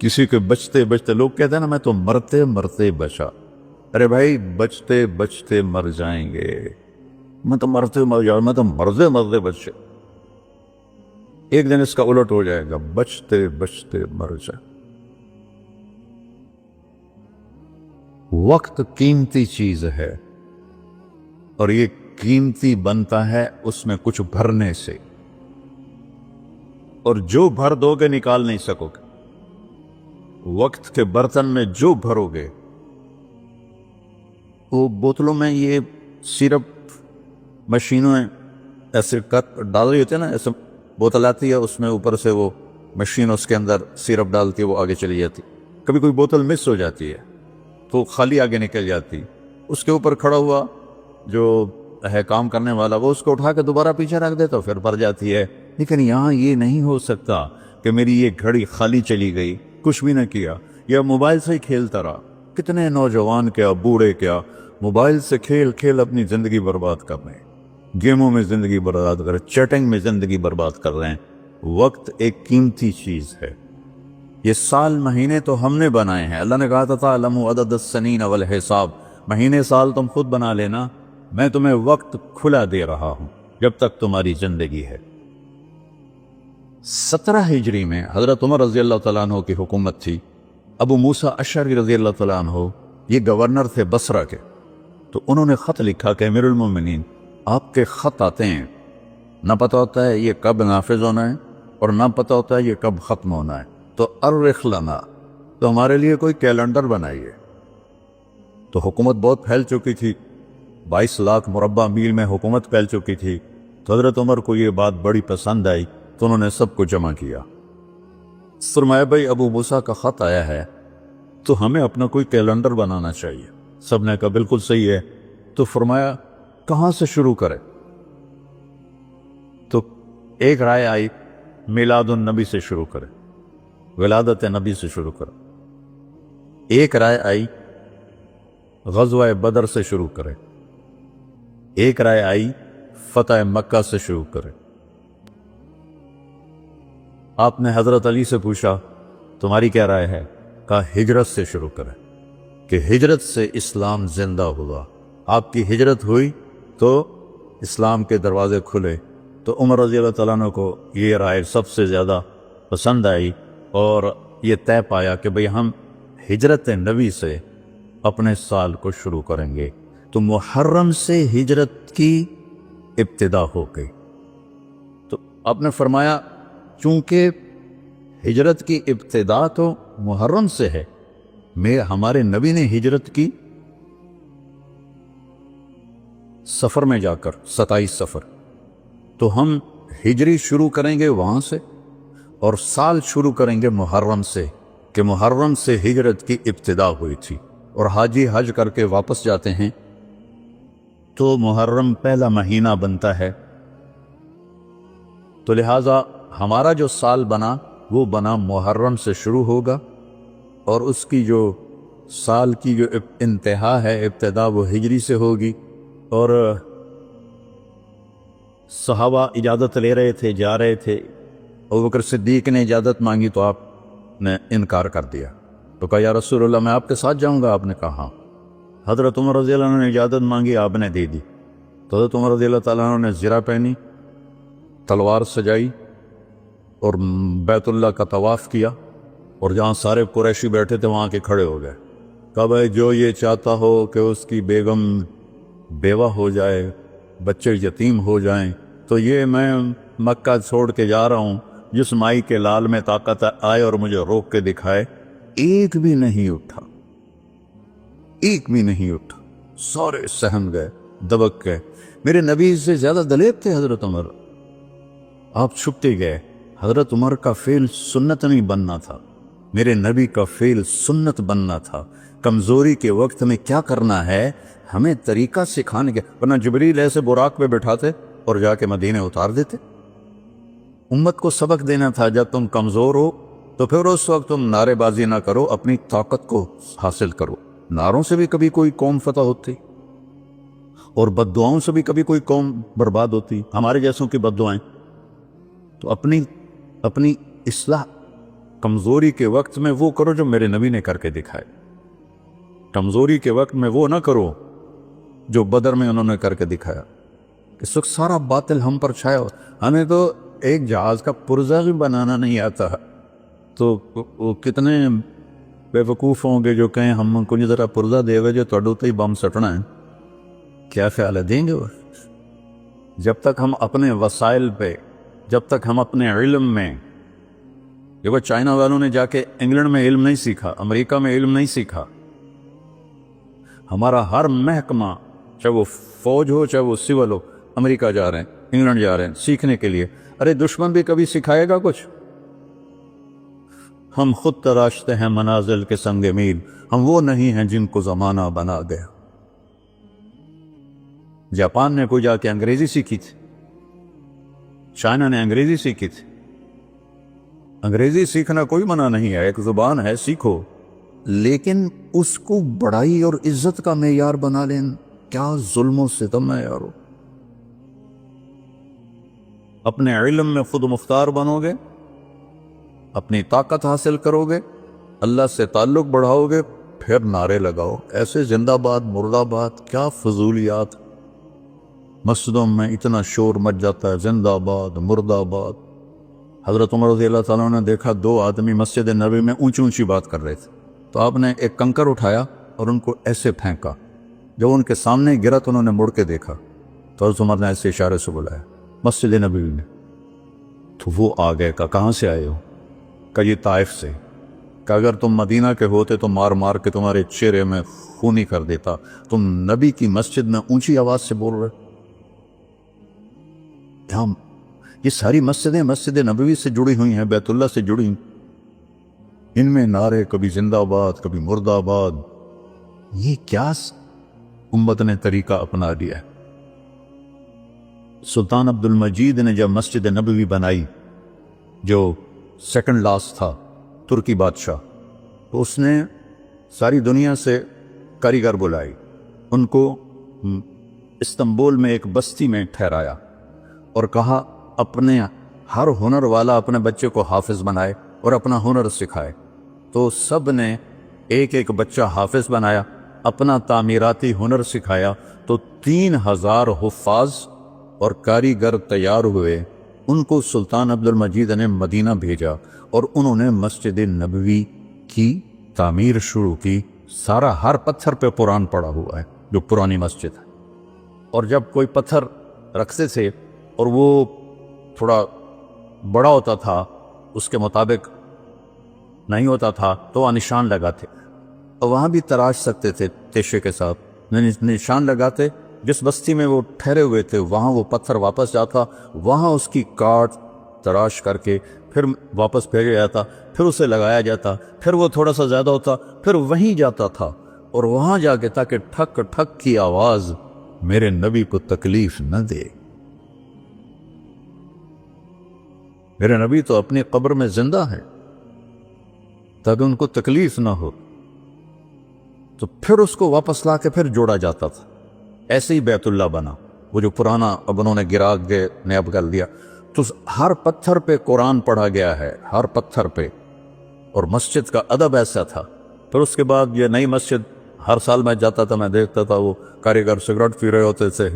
کسی کے بچتے بچتے، لوگ کہتے ہیں نا میں تو مرتے مرتے بچا، ارے بھائی بچتے بچتے مر جائیں گے، میں تو مرتے مر جاؤں، میں تو مرتے مرتے بچے، ایک دن اس کا الٹ ہو جائے گا، بچتے بچتے مر جائے۔ وقت قیمتی چیز ہے، اور یہ قیمتی بنتا ہے اس میں کچھ بھرنے سے، اور جو بھر دو گے نکال نہیں سکو گے۔ وقت کے برتن میں جو بھرو گے، وہ بوتلوں میں یہ سیرپ مشینوں میں ایسے ڈال رہی ہوتی ہے نا، ایسے بوتل آتی ہے، اس میں اوپر سے وہ مشین اس کے اندر سیرپ ڈالتی ہے، وہ آگے چلی جاتی، کبھی کوئی بوتل مس ہو جاتی ہے تو خالی آگے نکل جاتی، اس کے اوپر کھڑا ہوا جو ہے کام کرنے والا، وہ اس کو اٹھا کے دوبارہ پیچھے رکھ دیتا پھر بھر جاتی ہے۔ لیکن یہاں یہ نہیں ہو سکتا کہ میری یہ گھڑی خالی چلی گئی، کچھ بھی نہ کیا، یا موبائل سے ہی کھیلتا رہا۔ کتنے نوجوان کیا بوڑھے کیا موبائل سے کھیل کھیل اپنی زندگی برباد کر رہے ہیں، گیموں میں زندگی برباد کر رہے ہیں، چیٹنگ میں زندگی برباد کر رہے ہیں۔ وقت ایک قیمتی چیز ہے۔ یہ سال مہینے تو ہم نے بنائے ہیں، اللہ نے کہا تھا تعلموا عدد السنین والحساب، مہینے سال تم خود بنا لینا، میں تمہیں وقت کھلا دے رہا ہوں جب تک تمہاری زندگی ہے۔ 17 ہجری میں حضرت عمر رضی اللہ تعالیٰ عنہ کی حکومت تھی، ابو موسیٰ اشعری رضی اللہ تعالیٰ عنہ یہ گورنر تھے بصرہ کے، تو انہوں نے خط لکھا کہ امیر المومنین آپ کے خط آتے ہیں، نہ پتہ ہوتا ہے یہ کب نافذ ہونا ہے اور نہ پتہ ہوتا ہے یہ کب ختم ہونا ہے، تو ارخ لنا، تو ہمارے لیے کوئی کیلنڈر بنائیے۔ تو حکومت بہت پھیل چکی تھی، 22 لاکھ مربع میل میں حکومت پھیل چکی تھی، تو حضرت عمر کو یہ بات بڑی پسند آئی، تو انہوں نے سب کو جمع کیا، فرمایا بھائی ابو موسیٰ کا خط آیا ہے تو ہمیں اپنا کوئی کیلنڈر بنانا چاہیے۔ سب نے کہا بالکل صحیح ہے، تو فرمایا کہاں سے شروع کرے؟ تو ایک رائے آئی میلاد النبی سے شروع کرے، ولادت نبی سے شروع کرے۔ ایک رائے آئی غزوہ بدر سے شروع کرے، ایک رائے آئی فتح مکہ سے شروع کرے۔ آپ نے حضرت علی سے پوچھا تمہاری کیا رائے ہے؟ کہا ہجرت سے شروع کرے، کہ ہجرت سے اسلام زندہ ہوا، آپ کی ہجرت ہوئی تو اسلام کے دروازے کھلے۔ تو عمر رضی اللہ تعالیٰ عنہ کو یہ رائے سب سے زیادہ پسند آئی، اور یہ طے پایا کہ بھئی ہم ہجرت نبی سے اپنے سال کو شروع کریں گے۔ تو محرم سے ہجرت کی ابتدا ہو گئی۔ تو آپ نے فرمایا چونکہ ہجرت کی ابتدا تو محرم سے ہے، ہمارے نبی نے ہجرت کی سفر میں جا کر، 27 سفر، تو ہم ہجری شروع کریں گے وہاں سے، اور سال شروع کریں گے محرم سے، کہ محرم سے ہجرت کی ابتدا ہوئی تھی، اور حاجی حج کر کے واپس جاتے ہیں تو محرم پہلا مہینہ بنتا ہے۔ تو لہٰذا ہمارا جو سال بنا وہ بنا محرم سے شروع ہوگا، اور اس کی جو سال کی جو انتہا ہے، ابتدا، وہ ہجری سے ہوگی۔ اور صحابہ اجازت لے رہے تھے، جا رہے تھے، ابوبکر صدیق نے اجازت مانگی تو آپ نے انکار کر دیا، تو کہا یا رسول اللہ میں آپ کے ساتھ جاؤں گا، آپ نے کہا ہاں۔ حضرت عمر رضی اللہ عنہ نے اجازت مانگی، آپ نے دے دی، تو حضرت عمر رضی اللہ تعالیٰ عنہ نے زرہ پہنی، تلوار سجائی، اور بیت اللہ کا طواف کیا، اور جہاں سارے قریشی بیٹھے تھے وہاں کے کھڑے ہو گئے، کہا بھائی جو یہ چاہتا ہو کہ اس کی بیگم بیوہ ہو جائے، بچے یتیم ہو جائیں، تو یہ میں مکہ چھوڑ کے جا رہا ہوں، جس مائی کے لال میں طاقت آئے اور مجھے روک کے دکھائے۔ ایک بھی نہیں اٹھا، ایک بھی نہیں اٹھا، سارے سہم گئے، دبک گئے۔ میرے نبی سے زیادہ دلیر تھے حضرت عمر، آپ چھپتے گئے۔ حضرت عمر کا فعل سنت نہیں بننا تھا، میرے نبی کا فعل سنت بننا تھا۔ کمزوری کے وقت میں کیا کرنا ہے ہمیں طریقہ سکھانے کے، ورنہ جبریل ایسے براق پہ بٹھاتے اور جا کے مدینے اتار دیتے۔ امت کو سبق دینا تھا جب تم کمزور ہو تو پھر اس وقت تم نعرے بازی نہ کرو، اپنی طاقت کو حاصل کرو۔ نعروں سے بھی کبھی کوئی قوم فتح ہوتی، اور بد دعاؤں سے بھی کبھی کوئی قوم برباد ہوتی، ہمارے جیسوں کی بد دعائیں۔ تو اپنی اصلاح کمزوری کے وقت میں وہ کرو جو میرے نبی نے کر کے دکھائے. کمزوری کے وقت میں وہ نہ کرو جو بدر میں انہوں نے کر کے دکھایا. اس وقت سارا باطل ہم پر چھایا ہو. ہمیں تو ایک جہاز کا پرزہ بھی بنانا نہیں آتا, تو وہ کتنے بے وقوف ہوں گے جو کہیں ہم کو ذرا پرزہ دے ہوئے جو توڑو تو ہی بم سٹنا ہے. کیا خیال ہے دیں گے وہ؟ جب تک ہم اپنے وسائل پہ, جب تک ہم اپنے علم میں, دیکھو چائنا والوں نے جا کے انگلینڈ میں علم نہیں سیکھا, امریکہ میں علم نہیں سیکھا. ہمارا ہر محکمہ, چاہے وہ فوج ہو چاہے وہ سول ہو, امریکہ جا رہے ہیں, انگلینڈ جا رہے ہیں سیکھنے کے لیے. ارے دشمن بھی کبھی سکھائے گا کچھ؟ ہم خود تراشتے ہیں منازل کے سنگ میل, ہم وہ نہیں ہیں جن کو زمانہ بنا گیا. جاپان نے کوئی جا کے انگریزی سیکھی تھی, چائنا نے انگریزی سیکھی تھی. انگریزی سیکھنا کوئی منع نہیں ہے, ایک زبان ہے, سیکھو, لیکن اس کو بڑائی اور عزت کا معیار بنا لیں. کیا ظلم و ستم ہے یارو. اپنے علم میں خود مختار بنو گے, اپنی طاقت حاصل کرو گے, اللہ سے تعلق بڑھاؤ گے, پھر نعرے لگاؤ ایسے زندہ باد مرد آباد. کیا فضولیات. مسجدوں میں اتنا شور مچ جاتا ہے, زندہ باد مرد آباد. حضرت عمر رضی اللہ تعالیٰ نے دیکھا دو آدمی مسجد نبوی میں اونچی اونچی بات کر رہے تھے, تو آپ نے ایک کنکر اٹھایا اور ان کو ایسے پھینکا. جب ان کے سامنے گرا تو انہوں نے مڑ کے دیکھا, تو حضرت عمر نے ایسے اشارے سے بلایا مسجد نبوی میں. تو وہ آ گئے, کہاں سے آئے ہو؟ کہ یہ طائف سے. کہ اگر تم مدینہ کے ہوتے تو مار مار کے تمہارے چہرے میں خونی کر دیتا. تم نبی کی مسجد میں اونچی آواز سے بول رہے. یہ ساری مسجدیں مسجد نبوی سے جڑی ہوئی ہیں, بیت اللہ سے جڑی ہیں. ان میں نعرے کبھی زندہ باد کبھی مرد آباد. یہ کیا امت نے طریقہ اپنا لیا ہے. سلطان عبد المجید نے جب مسجد نبوی بنائی, جو سیکنڈ لاسٹ تھا ترکی بادشاہ, تو اس نے ساری دنیا سے کاریگر بلائی. ان کو استنبول میں ایک بستی میں ٹھہرایا اور کہا اپنے ہر ہنر والا اپنے بچے کو حافظ بنائے اور اپنا ہنر سکھائے. تو سب نے ایک ایک بچہ حافظ بنایا, اپنا تعمیراتی ہنر سکھایا. تو 3000 حفاظ اور کاریگر تیار ہوئے. ان کو سلطان عبد المجید نے مدینہ بھیجا اور انہوں نے مسجد نبوی کی تعمیر شروع کی. سارا ہر پتھر پہ قرآن پڑا ہوا ہے جو پرانی مسجد ہے. اور جب کوئی پتھر رکھتے تھے اور وہ تھوڑا بڑا ہوتا تھا, اس کے مطابق نہیں ہوتا تھا, تو وہ نشان لگاتے. اور وہاں بھی تراش سکتے تھے تیشے کے ساتھ, نشان لگاتے. جس بستی میں وہ ٹھہرے ہوئے تھے وہاں وہ پتھر واپس جاتا, وہاں اس کی کاٹ تراش کر کے پھر واپس بھیجا جاتا, پھر اسے لگایا جاتا, پھر وہ تھوڑا سا زیادہ ہوتا, پھر وہیں جاتا تھا اور وہاں جا کے تاکہ ٹھک ٹھک کی آواز میرے نبی کو تکلیف نہ دے. میرے نبی تو اپنی قبر میں زندہ ہے تاکہ ان کو تکلیف نہ ہو. تو پھر اس کو واپس لا کے پھر جوڑا جاتا تھا. ایسے ہی بیت اللہ بنا, وہ جو پرانا اب انہوں نے گرا کے نیب کر دیا. تو ہر پتھر پہ قرآن پڑھا گیا ہے, ہر پتھر پہ. اور مسجد کا ادب ایسا تھا. پھر اس کے بعد یہ نئی مسجد, ہر سال میں جاتا تھا, میں دیکھتا تھا وہ کاریگر سگریٹ پی رہے ہوتے تھے,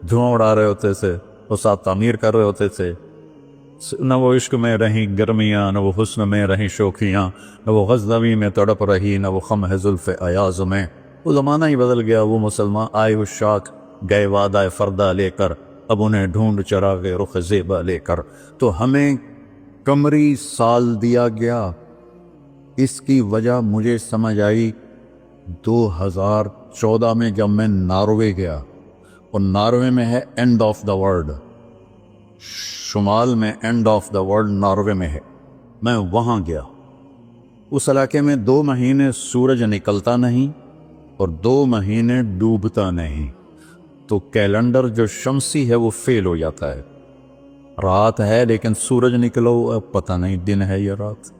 دھواں اڑا رہے ہوتے تھے, وہ ساتھ تعمیر کر رہے ہوتے تھے. نہ وہ عشق میں رہیں گرمیاں, نہ وہ حسن میں رہیں شوخیاں, نہ وہ غزنوی میں تڑپ رہی, نہ وہ خم ہے زلف ایاز میں. وہ زمانہ ہی بدل گیا. وہ مسلمان آئے وہ شاخ گئے وعدہ فردہ لے کر, اب انہیں ڈھونڈ چراغ رخ زیبا لے کر. تو ہمیں قمری سال دیا گیا. اس کی وجہ مجھے سمجھ آئی 2014 میں جب میں ناروے گیا, اور ناروے میں ہے اینڈ آف دا ورلڈ, شمال میں and of the world Norway میں ہے. میں وہاں گیا. اس علاقے میں 2 مہینے سورج نکلتا نہیں اور 2 مہینے ڈوبتا نہیں. تو کیلنڈر جو شمسی ہے وہ فیل ہو جاتا ہے. رات ہے لیکن سورج نکلا ہوا پتہ نہیں دن ہے یا رات,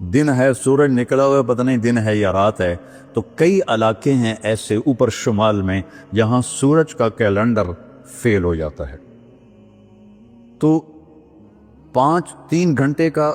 دن ہے سورج نکلا ہوا پتہ نہیں دن ہے یا رات ہے. تو کئی علاقے ہیں ایسے اوپر شمال میں جہاں سورج کا کیلنڈر فیل ہو جاتا ہے. تو 3 گھنٹے کا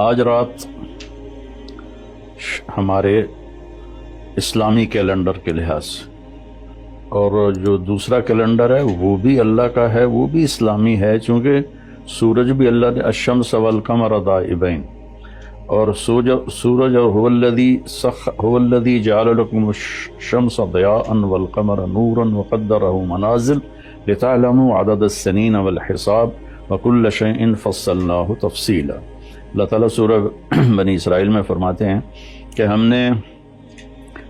آج رات ہمارے اسلامی کیلنڈر کے لحاظ سے، اور جو دوسرا کیلنڈر ہے وہ بھی اللہ کا ہے، وہ بھی اسلامی ہے، چونکہ سورج بھی اللہ نے الشمس والقمر دائبین، اور سورج اور هو الذی جعل لکم الشمس ضیاء والقمر نورا وقدرہ منازل لتعلموا عدد السنین والحساب وکل شیء فصلناہ تفصیلا۔ اللہ تعالیٰ سورہ بنی اسرائیل میں فرماتے ہیں کہ ہم نے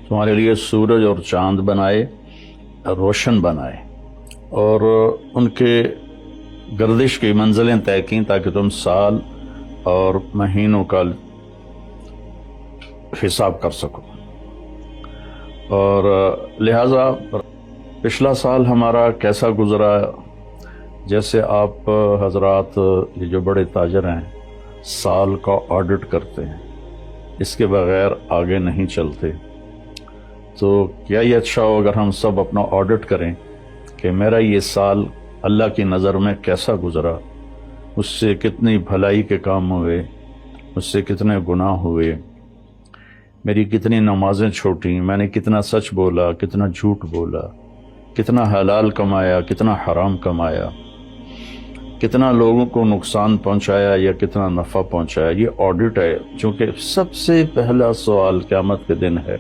تمہارے لیے سورج اور چاند بنائے، روشن بنائے، اور ان کے گردش کی منزلیں طے کیں تاکہ تم سال اور مہینوں کا حساب کر سکو۔ اور لہٰذا پچھلا سال ہمارا کیسا گزرا، جیسے آپ حضرات یہ جو بڑے تاجر ہیں سال کا آڈٹ کرتے ہیں، اس کے بغیر آگے نہیں چلتے، تو کیا یہ اچھا ہو اگر ہم سب اپنا آڈٹ کریں کہ میرا یہ سال اللہ کی نظر میں کیسا گزرا، اس سے کتنی بھلائی کے کام ہوئے، اس سے کتنے گناہ ہوئے، میری کتنی نمازیں چھوٹیں، میں نے کتنا سچ بولا، کتنا جھوٹ بولا، کتنا حلال کمایا، کتنا حرام کمایا، کتنا لوگوں کو نقصان پہنچایا یا کتنا نفع پہنچایا۔ یہ آڈٹ ہے، چونکہ سب سے پہلا سوال قیامت کے دن ہے،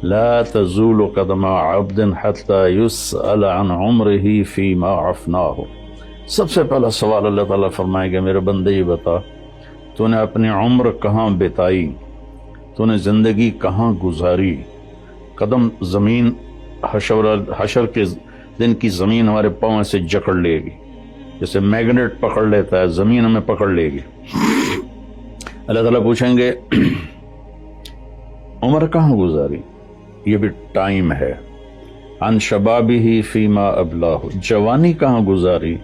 لا تزول قدم عبد حتى يسأل عن عمره فيما افناه۔ سب سے پہلا سوال اللہ تعالیٰ فرمائے گا، میرے بندے یہ بتا تو نے اپنی عمر کہاں بتائی، تو نے زندگی کہاں گزاری۔ قدم زمین حشر کے دن کی زمین ہمارے پاؤں سے جکڑ لے گی، جیسے میگنیٹ پکڑ لیتا ہے، زمین ہمیں پکڑ لے گی۔ اللہ تعالیٰ پوچھیں گے عمر کہاں گزاری، یہ بھی ٹائم ہے۔ عن شبابہ فیما ابلاہ، جوانی کہاں گزاری،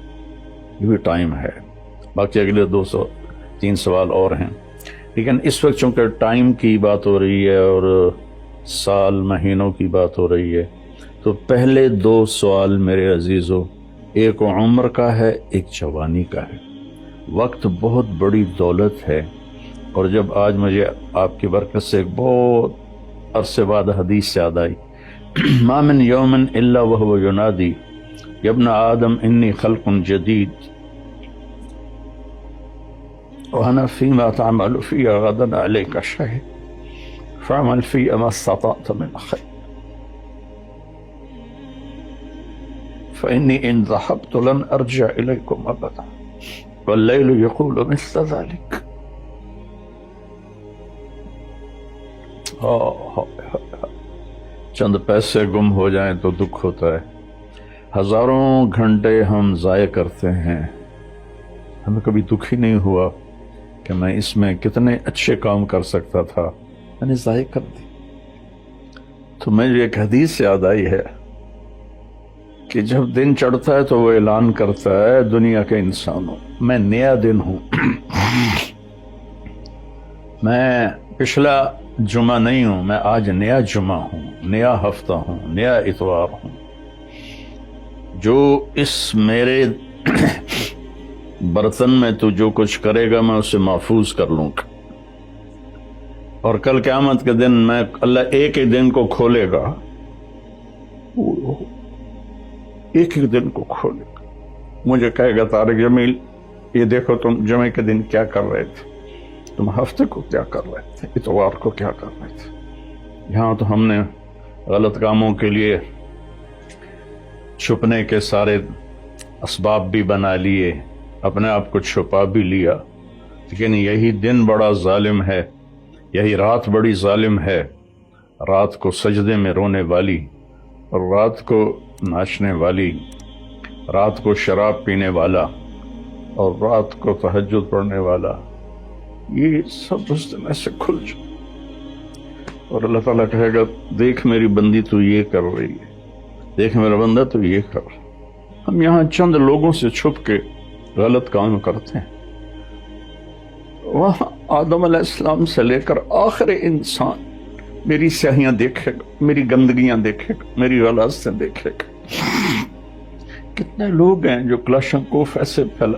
یہ بھی ٹائم ہے۔ باقی اگلے 203 سوال اور ہیں، لیکن اس وقت چونکہ ٹائم کی بات ہو رہی ہے اور سال مہینوں کی بات ہو رہی ہے، تو پہلے 2 سوال میرے عزیزو، ایک عمر کا ہے، ایک جوانی کا ہے۔ وقت بہت بڑی دولت ہے، اور جب آج مجھے آپ کی برکت سے ایک بہت عرصے بعد حدیث یاد آئی، ما من یوم الا وهو ینادی یا ابن آدم انی خلق جدید وانا فیما تعمل فی غدا علیک شہید فاعمل فی ما استطعت من خیر فإنی ان ذهبت لن ارجع الیکم ابدا واللیل یقول مثل ذلك۔ چند پیسے گم ہو جائیں تو دکھ ہوتا ہے، ہزاروں گھنٹے ہم ضائع کرتے ہیں، ہمیں کبھی دکھ ہی نہیں ہوا کہ میں اس میں کتنے اچھے کام کر سکتا تھا، میں نے ضائع کر دی۔ تو مجھے ایک حدیث یاد آئی ہے کہ جب دن چڑھتا ہے تو وہ اعلان کرتا ہے دنیا کے انسانوں، میں نیا دن ہوں، میں پچھلا جمعہ نہیں ہوں، میں آج نیا جمعہ ہوں، نیا ہفتہ ہوں، نیا اتوار ہوں۔ جو اس میرے برتن میں تو جو کچھ کرے گا میں اسے محفوظ کر لوں گا، اور کل قیامت کے دن میں اللہ ایک ہی دن کو کھولے گا، ایک ہی دن کو کھولے گا، مجھے کہے گا طارق جمیل یہ دیکھو تم جمعے کے دن کیا کر رہے تھے، تم ہفتے کو کیا کر رہے تھے، اتوار کو کیا کر رہے تھے۔ یہاں تو ہم نے غلط کاموں کے لیے چھپنے کے سارے اسباب بھی بنا لیے، اپنے آپ کو چھپا بھی لیا، لیکن یہی دن بڑا ظالم ہے، یہی رات بڑی ظالم ہے، رات کو سجدے میں رونے والی، اور رات کو ناچنے والی، رات کو شراب پینے والا، اور رات کو تہجد پڑھنے والا، یہ سب اس دن ایسے کھل جائے، اور اللہ تعالیٰ کہے گا دیکھ میری بندی تو یہ کر رہی ہے، دیکھ میرا بندہ تو یہ کر رہا۔ ہم یہاں چند لوگوں سے چھپ کے غلط کام کرتے ہیں، وہاں آدم علیہ السلام سے لے کر آخر انسان میری سیاہیاں دیکھے گا، میری گندگیاں دیکھے گا، میری غلاظتیں دیکھے گا۔ کتنے لوگ ہیں جو کلاشنکوف ایسے پھیلا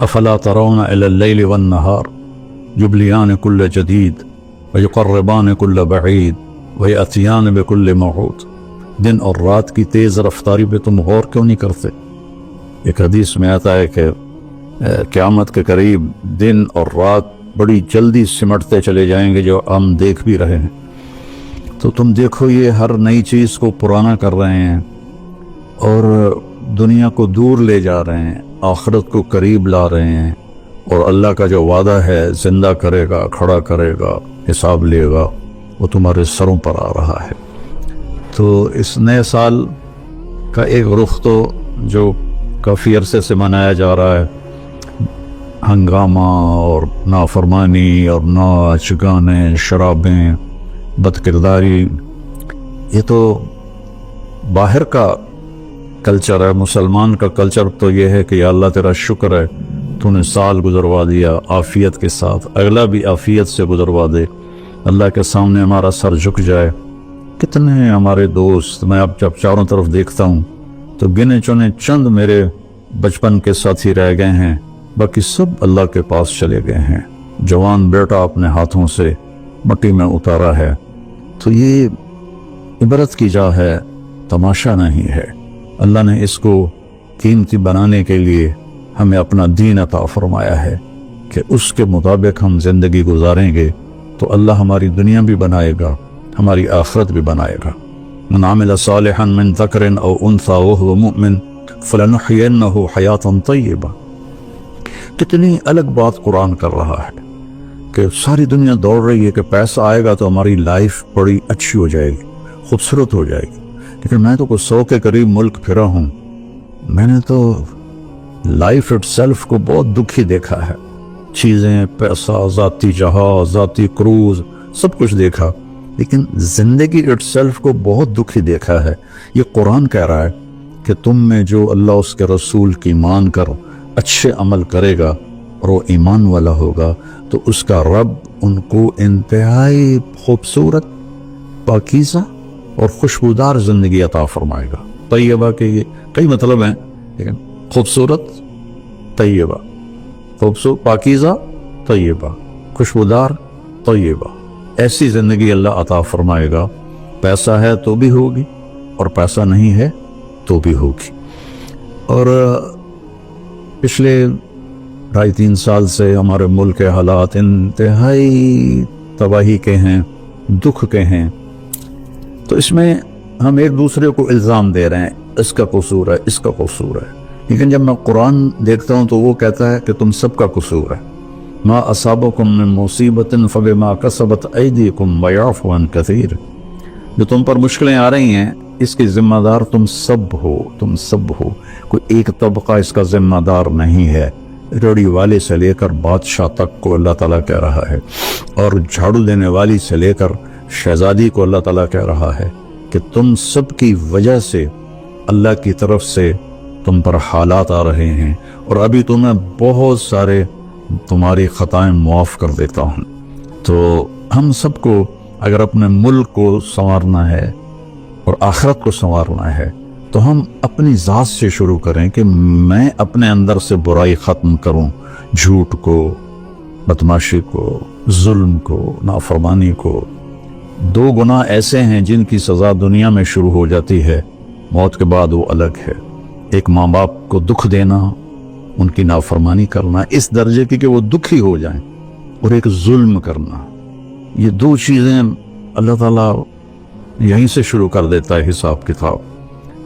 افلا ترون الى اللیل والنہار یبلیان کل جدید ویقربان کل بعید ویأتیان بکل موعود. دن اور رات کی تیز رفتاری پہ تم غور کیوں نہیں کرتے؟ ایک حدیث میں آتا ہے کہ قیامت کے قریب دن اور رات بڑی جلدی سمٹتے چلے جائیں گے، جو ہم دیکھ بھی رہے ہیں. تو تم دیکھو یہ ہر نئی چیز کو پرانا کر رہے ہیں اور دنیا کو دور لے جا رہے ہیں، آخرت کو قریب لا رہے ہیں، اور اللہ کا جو وعدہ ہے زندہ کرے گا، کھڑا کرے گا، حساب لے گا، وہ تمہارے سروں پر آ رہا ہے. تو اس نئے سال کا ایک رخ تو جو کافی عرصے سے منایا جا رہا ہے، ہنگامہ اور نافرمانی اور ناچ گانے، شرابیں، بد کرداری، یہ تو باہر کا کلچر ہے. مسلمان کا کلچر تو یہ ہے کہ یا اللہ تیرا شکر ہے تو نے سال گزروا دیا عافیت کے ساتھ، اگلا بھی عافیت سے گزروا دے، اللہ کے سامنے ہمارا سر جھک جائے. کتنے ہمارے دوست، میں اب جب چاروں طرف دیکھتا ہوں تو گنے چنے چند میرے بچپن کے ساتھی رہ گئے ہیں، باقی سب اللہ کے پاس چلے گئے ہیں. جوان بیٹا اپنے ہاتھوں سے مٹی میں اتارا ہے. تو یہ عبرت کی جا ہے، تماشا نہیں ہے. اللہ نے اس کو قیمتی بنانے کے لیے ہمیں اپنا دین عطا فرمایا ہے کہ اس کے مطابق ہم زندگی گزاریں گے تو اللہ ہماری دنیا بھی بنائے گا، ہماری آخرت بھی بنائے گا. من عمل صالحا من ذکر او انثى وهو مؤمن فلنحيينه حیاتا طیبہ. کتنی الگ بات قرآن کر رہا ہے کہ ساری دنیا دوڑ رہی ہے کہ پیسہ آئے گا تو ہماری لائف بڑی اچھی ہو جائے گی، خوبصورت ہو جائے گی. لیکن میں تو کوئی 100 کے قریب ملک پھرا ہوں، میں نے تو لائف اٹ سیلف کو بہت دکھی دیکھا ہے. چیزیں، پیسہ، ذاتی جہاز، ذاتی کروز، سب کچھ دیکھا، لیکن زندگی اٹ سیلف کو بہت دکھی دیکھا ہے. یہ قرآن کہہ رہا ہے کہ تم میں جو اللہ اس کے رسول کی مان کر اچھے عمل کرے گا اور وہ ایمان والا ہوگا تو اس کا رب ان کو انتہائی خوبصورت، پاکیزہ اور خوشبودار زندگی عطا فرمائے گا. طیبہ کے یہ کئی مطلب ہیں، لیکن خوبصورت، طیبہ، خوبصورت، پاکیزہ، طیبہ، خوشبودار، طیبہ، ایسی زندگی اللہ عطا فرمائے گا. پیسہ ہے تو بھی ہوگی اور پیسہ نہیں ہے تو بھی ہوگی. اور پچھلے 2.5-3 سال سے ہمارے ملک کے حالات انتہائی تباہی کے ہیں، دکھ کے ہیں. تو اس میں ہم ایک دوسرے کو الزام دے رہے ہیں، اس کا قصور ہے، اس کا قصور ہے. لیکن جب میں قرآن دیکھتا ہوں تو وہ کہتا ہے کہ تم سب کا قصور ہے. ما اصابکم من مصیبت فبما کسبت ایدیکم ویعفو عن کثیر. جو تم پر مشکلیں آ رہی ہیں اس کی ذمہ دار تم سب ہو، تم سب ہو. کوئی ایک طبقہ اس کا ذمہ دار نہیں ہے. ریڑھی والے سے لے کر بادشاہ تک کو اللہ تعالیٰ کہہ رہا ہے، اور جھاڑو دینے والی سے لے کر شہزادی کو اللہ تعالیٰ کہہ رہا ہے کہ تم سب کی وجہ سے اللہ کی طرف سے تم پر حالات آ رہے ہیں، اور ابھی تمہیں بہت سارے تمہاری خطائیں معاف کر دیتا ہوں. تو ہم سب کو اگر اپنے ملک کو سنوارنا ہے اور آخرت کو سنوارنا ہے تو ہم اپنی ذات سے شروع کریں کہ میں اپنے اندر سے برائی ختم کروں، جھوٹ کو، بدماشی کو، ظلم کو، نافرمانی کو. 2 گناہ ایسے ہیں جن کی سزا دنیا میں شروع ہو جاتی ہے، موت کے بعد وہ الگ ہے. ایک ماں باپ کو دکھ دینا، ان کی نافرمانی کرنا اس درجے کی کہ وہ دکھی ہو جائیں، اور ایک ظلم کرنا. یہ 2 چیزیں اللہ تعالیٰ یہیں سے شروع کر دیتا ہے حساب کتاب.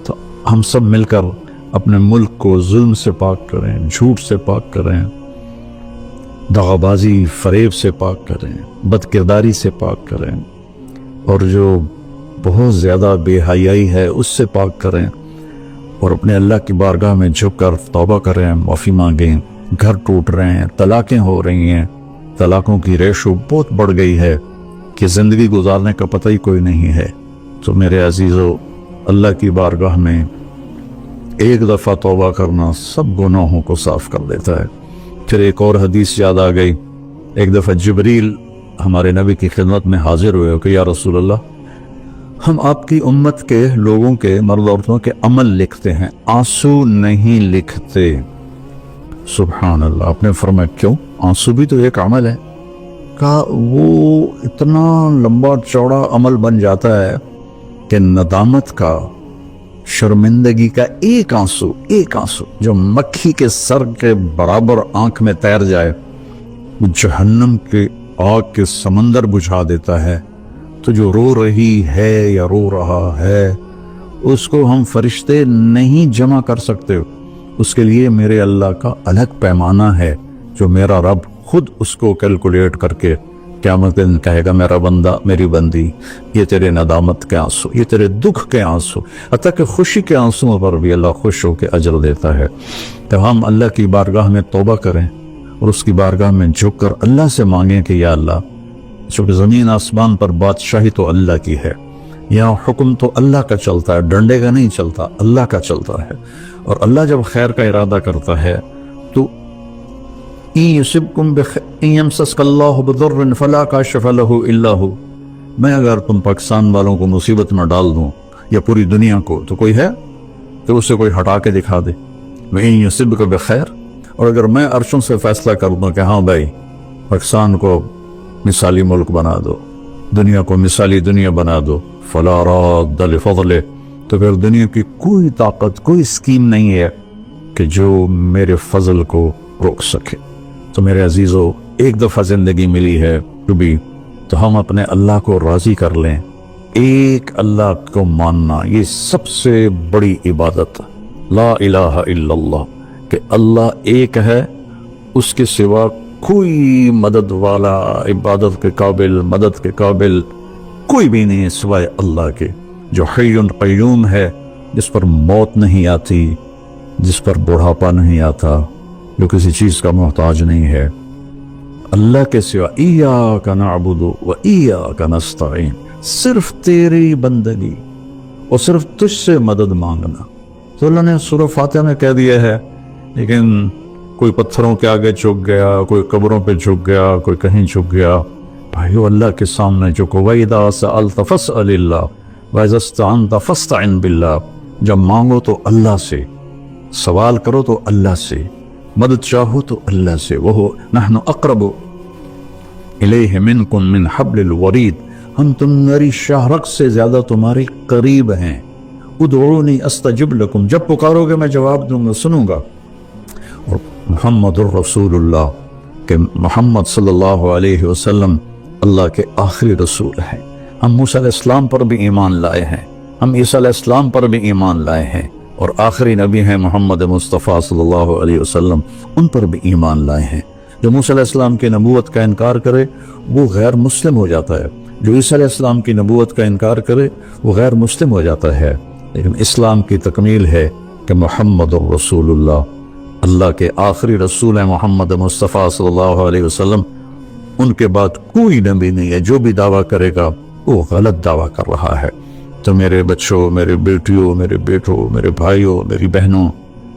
تو ہم سب مل کر اپنے ملک کو ظلم سے پاک کریں، جھوٹ سے پاک کریں، دغابازی، فریب سے پاک کریں، بد کرداری سے پاک کریں، اور جو بہت زیادہ بے حیائی ہے اس سے پاک کریں، اور اپنے اللہ کی بارگاہ میں جھک کر توبہ کریں، معافی مانگیں. گھر ٹوٹ رہے ہیں، طلاقیں ہو رہی ہیں، طلاقوں کی ریشو بہت بڑھ گئی ہے کہ زندگی گزارنے کا پتہ ہی کوئی نہیں ہے. تو میرے عزیزو، اللہ کی بارگاہ میں ایک دفعہ توبہ کرنا سب گناہوں کو صاف کر دیتا ہے. پھر ایک اور حدیث یاد آ گئی. ایک دفعہ جبریل ہمارے نبی کی خدمت میں حاضر ہوئے کہ یا رسول اللہ، ہم آپ کی امت کے لوگوں کے، مرد عورتوں کے عمل لکھتے ہیں، آنسو نہیں لکھتے. سبحان اللہ. آپ نے فرمایا کیوں؟ آنسو بھی تو ایک عمل ہے. کہا وہ اتنا لمبا چوڑا عمل بن جاتا ہے کہ ندامت کا، شرمندگی کا ایک آنسو جو مکھی کے سر کے برابر آنکھ میں تیر جائے، وہ جہنم کے آگ کے سمندر بجھا دیتا ہے. تو جو رو رہی ہے یا رو رہا ہے، اس کو ہم فرشتے نہیں جمع کر سکتے. اس کے لیے میرے اللہ کا الگ پیمانہ ہے جو میرا رب خود اس کو کیلکولیٹ کر کے قیامت دن کہے گا میرا بندہ، میری بندی، یہ تیرے ندامت کے آنسو، یہ تیرے دکھ کے آنسو، حتیٰ کہ خوشی کے آنسوں پر بھی اللہ خوش ہو کے اجر دیتا ہے. تو ہم اللہ کی بارگاہ میں توبہ کریں اور اس کی بارگاہ میں جھک کر اللہ سے مانگیں کہ یا اللہ، چونکہ زمین آسمان پر بادشاہی تو اللہ کی ہے، یہاں حکم تو اللہ کا چلتا ہے، ڈنڈے کا نہیں چلتا، اللہ کا چلتا ہے. اور اللہ جب خیر کا ارادہ کرتا ہے تو میں اگر تم پاکستان والوں کو مصیبت میں ڈال دوں یا پوری دنیا کو، تو کوئی ہے کہ اسے کوئی ہٹا کے دکھا دے. يُصِبْكَ بخیر. اور اگر میں عرشوں سے فیصلہ کر دوں کہ ہاں بھائی پاکستان کو مثالی ملک بنا دو، دنیا کو مثالی دنیا بنا دو، فَلَا رَادَّ لِفَضْلِهِ، تو پھر دنیا کی کوئی طاقت، کوئی اسکیم نہیں ہے کہ جو میرے فضل کو روک سکے. تو میرے عزیزو، ایک دفعہ زندگی ملی ہے کبھی، تو ہم اپنے اللہ کو راضی کر لیں. ایک اللہ کو ماننا یہ سب سے بڑی عبادت، لا الہ الا اللہ، کہ اللہ ایک ہے، اس کے سوا کوئی مدد والا، عبادت کے قابل، مدد کے قابل کوئی بھی نہیں سوائے اللہ کے، جو حی قیوم ہے، جس پر موت نہیں آتی، جس پر بڑھاپا نہیں آتا، جو کسی چیز کا محتاج نہیں ہے. اللہ کے سوا ایاک نعبد و ایاک نستعین، صرف تیری بندگی اور صرف تجھ سے مدد مانگنا. تو اللہ نے سورہ فاتحہ میں کہہ دیا ہے، لیکن کوئی پتھروں کے آگے جھک گیا، کوئی قبروں پہ جھک گیا، کوئی کہیں جھک گیا. بھائیو، اللہ کے سامنے جھکو. وَإِذَا سَأَلْتَ فَاسْأَلِ اللَّهَ وَإِذَا اسْتَعَنْتَ فَاسْتَعِنْ بِاللَّهِ. جب مانگو تو اللہ سے، سوال کرو تو اللہ سے، مدد چاہو تو اللہ سے. وَهُوَ نَحْنُ أَقْرَبُ إِلَيْهِ مِنْكُمْ مِنْ حَبْلِ الْوَرِيدِ. ہم تمہاری شاہ رگ سے زیادہ تمہارے قریب ہیں. ادعونی استجب لکم، جب پکارو گے میں جواب دوں گا، سنوں گا. اور محمد الرسول اللہ، کہ محمد صلی اللہ علیہ وسلم اللہ کے آخری رسول ہیں. ہم موسیٰ علیہ السلام پر بھی ایمان لائے ہیں، ہم عیسیٰ علیہ السلام پر بھی ایمان لائے ہیں، اور آخری نبی ہیں محمد مصطفیٰ صلی اللہ علیہ وسلم، ان پر بھی ایمان لائے ہیں. جو موسیٰ علیہ السلام کی نبوت کا انکار کرے وہ غیر مسلم ہو جاتا ہے، جو عیسیٰ علیہ السلام کی نبوت کا انکار کرے وہ غیر مسلم ہو جاتا ہے. لیکن اسلام کی تکمیل ہے کہ محمد الرسول اللہ، اللہ کے آخری رسول ہیں محمد مصطفیٰ صلی اللہ علیہ وسلم. ان کے بعد کوئی نبی نہیں ہے. جو بھی دعویٰ کرے گا وہ غلط دعویٰ کر رہا ہے. تو میرے بچوں، میرے بیٹیوں، میرے بیٹوں، میرے بھائیوں، میری بہنوں،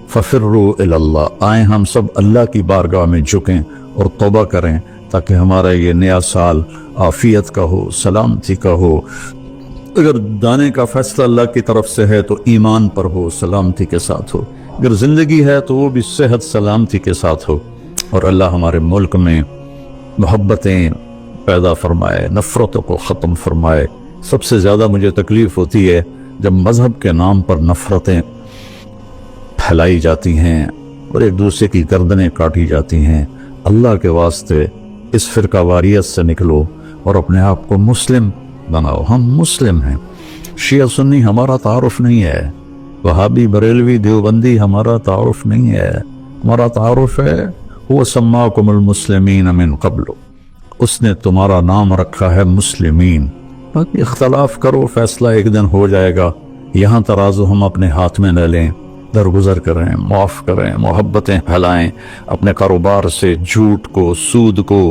ففروا الی اللہ، آئیں ہم سب اللہ کی بارگاہ میں جھکیں اور توبہ کریں، تاکہ ہمارا یہ نیا سال عافیت کا ہو، سلامتی کا ہو. اگر دانے کا فیصلہ اللہ کی طرف سے ہے تو ایمان پر ہو، سلامتی کے ساتھ ہو. اگر زندگی ہے تو وہ بھی صحت سلامتی کے ساتھ ہو. اور اللہ ہمارے ملک میں محبتیں پیدا فرمائے، نفرتوں کو ختم فرمائے. سب سے زیادہ مجھے تکلیف ہوتی ہے جب مذہب کے نام پر نفرتیں پھیلائی جاتی ہیں اور ایک دوسرے کی گردنیں کاٹی جاتی ہیں. اللہ کے واسطے اس فرقہ واریت سے نکلو اور اپنے آپ کو مسلم بناؤ. ہم مسلم ہیں. شیعہ سنی ہمارا تعارف نہیں ہے، وہابی بریلوی دیوبندی ہمارا تعارف نہیں ہے. ہمارا تعارف ہے وہ سماکم المسلمین من قبل، اس نے تمہارا نام رکھا ہے مسلمین. باقی اختلاف کرو، فیصلہ ایک دن ہو جائے گا. یہاں ترازو ہم اپنے ہاتھ میں نہ لیں، درگزر کریں، معاف کریں، محبتیں پھیلائیں، اپنے کاروبار سے جھوٹ کو، سود کو،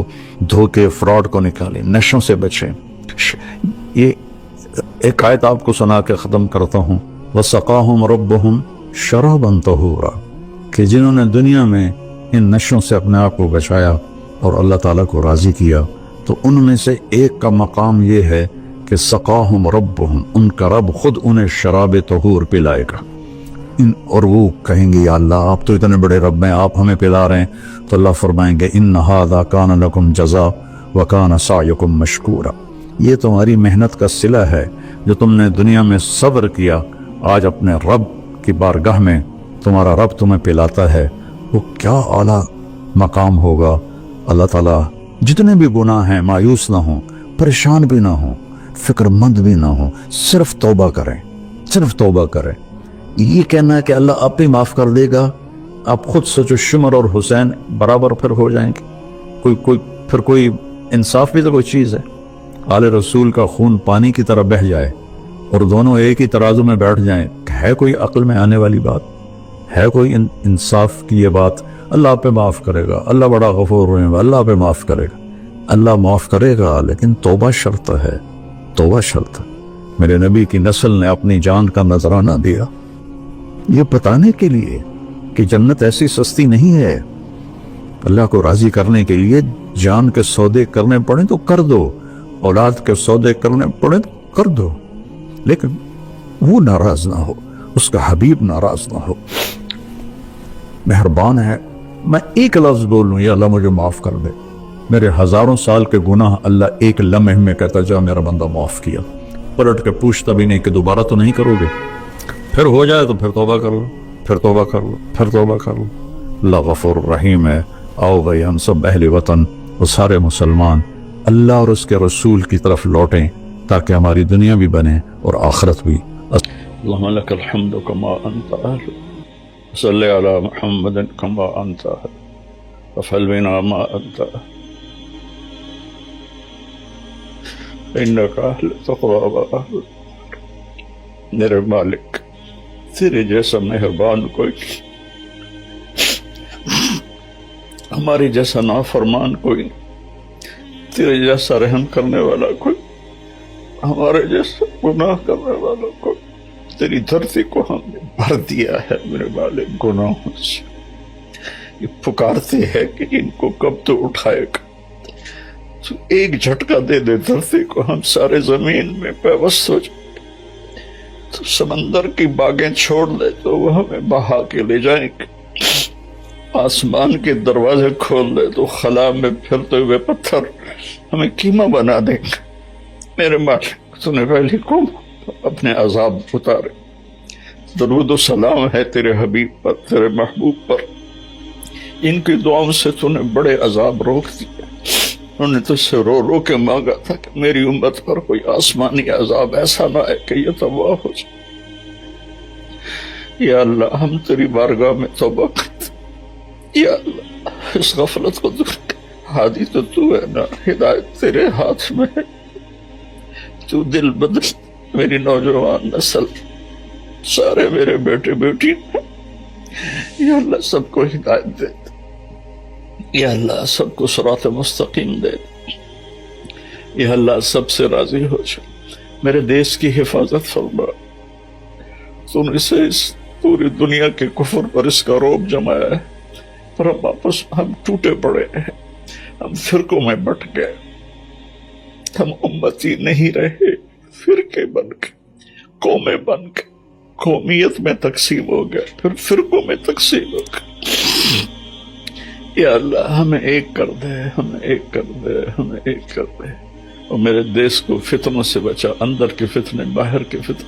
دھوکے، فراڈ کو نکالیں، نشوں سے بچیں. یہ ایک آیت آپ کو سنا کے ختم کرتا ہوں. وَسَقَاهُمْ رَبُّهُمْ شَرَابًا طَهُورًا، کہ جنہوں نے دنیا میں ان نشوں سے اپنے آپ کو بچایا اور اللہ تعالیٰ کو راضی کیا، تو ان میں سے ایک کا مقام یہ ہے کہ سقاہم ربہم، ان کا رب خود انہیں شراب طہور پلائے گا. اور وہ کہیں گے یا اللہ آپ تو اتنے بڑے رب ہیں، آپ ہمیں پلا رہے ہیں، تو اللہ فرمائیں گے ان ھذا کان لکم جزاء وکان سعیکم مشکورا، یہ تمہاری محنت کا صلہ ہے جو تم نے دنیا میں صبر کیا، آج اپنے رب کی بارگاہ میں تمہارا رب تمہیں پلاتا ہے، وہ کیا اعلیٰ مقام ہوگا۔ اللہ تعالیٰ جتنے بھی گناہ ہیں مایوس نہ ہوں، پریشان بھی نہ ہوں، فکر مند بھی نہ ہوں، صرف توبہ کریں، صرف توبہ کریں۔ یہ کہنا ہے کہ اللہ آپ ہی معاف کر دے گا، آپ خود سوچو شمر اور حسین برابر پھر ہو جائیں گے، کوئی انصاف بھی تو کوئی چیز ہے۔ آل رسول کا خون پانی کی طرح بہہ جائے اور دونوں ایک ہی ترازو میں بیٹھ جائیں، ہے کوئی عقل میں آنے والی بات؟ ہے کوئی انصاف کی یہ بات؟ اللہ آپ پہ معاف کرے گا، اللہ بڑا غفور رحیم، اللہ پہ معاف کرے گا، اللہ معاف کرے گا، لیکن توبہ شرط ہے، توبہ شرط ہے۔ میرے نبی کی نسل نے اپنی جان کا نذرانہ دیا یہ بتانے کے لیے کہ جنت ایسی سستی نہیں ہے، اللہ کو راضی کرنے کے لیے جان کے سودے کرنے پڑیں تو کر دو، اولاد کے سودے کرنے پڑیں تو کر دو، لیکن وہ ناراض نہ ہو، اس کا حبیب ناراض نہ ہو۔ مہربان ہے، میں ایک لفظ بولوں یا اللہ مجھے معاف کر دے، میرے ہزاروں سال کے گناہ اللہ ایک لمحے میں کہتا جا میرا بندہ معاف کیا، پلٹ کے پوچھتا بھی نہیں کہ دوبارہ تو نہیں کرو گے، پھر ہو جائے تو پھر توبہ کر لو، پھر توبہ کر لو، پھر توبہ کر لو۔ اللہ غفور رحیم ہے۔ آؤ بھائی ہم سب اہل وطن اور سارے مسلمان اللہ اور اس کے رسول کی طرف لوٹیں تاکہ ہماری دنیا بھی بنے اور آخرت بھی۔ اللهم لك الحمد كما أنت أهل، صل على محمد كما أنت أهل، وافعل بنا ما أنت أهل، إنك أهل تقوى وأهل۔ میرے مالک تیرے جیسا مہربان کوئی نہیں، ہماری جیسا نافرمان کوئی نہیں، تیرے جیسا رحم کرنے والا کوئی، ہمارے جیسا گناہ کرنے والا کوئی۔ تیری دھرتی کو ہم نے بھر دیا ہے میرے مالک گناہوں سے، یہ پکارتے ہیں کہ ان کو کب تو اٹھائے گا، تو ایک جھٹکا دے دے دھرتی کو، ہم سارے زمین میں پیوست ہو جائیں، تو سمندر کی باغیں چھوڑ دے تو وہ ہمیں بہا کے لے جائیں گے، آسمان کے دروازے کھول دے تو خلا میں پھرتے ہوئے پتھر ہمیں کیما بنا دیں گے۔ میرے مالک تو نے پہلی قوم اپنے عذاب اتارے، درود و سلام ہے تیرے حبیب پر، تیرے محبوب پر، ان کی دعاؤں سے تو نے بڑے عذاب روک دیے، انہوں نے تجھ سے رو رو کے مانگا تھا کہ میری امت پر کوئی آسمانی عذاب ایسا نہ ہے کہ یہ تباہ ہو جائے۔ یا اللہ ہم تیری بارگاہ میں توبہ کرتے، یا اللہ اس غفلت کو دور کر، ہادی تو تو ہے نا، ہدایت تیرے ہاتھ میں ہے، تو دل بدل میری نوجوان نسل، سارے میرے بیٹے بیٹی، یا اللہ سب کو ہدایت دے، یا اللہ سب کو صراط مستقیم دے، یا اللہ سب سے راضی ہو جائے، میرے دیش کی حفاظت فرما، تو نے اسے اس پوری دنیا کے کفر پر اس کا روب جمایا ہے، پر ہم واپس ہم ٹوٹے پڑے ہیں، ہم فرقوں میں بٹ گئے، ہم امتی نہیں رہے، فرقے بن کے، قومیں بن کے، قومیت میں تقسیم ہو گئے، پھر فرقوں میں تقسیم ہو گئے۔ یا اللہ ہمیں ایک کر دے، ہمیں ایک کر دے، ہمیں ایک کر دے، اور میرے دیش کو فتنوں سے بچا، اندر کے فتنے، باہر کے فتنے۔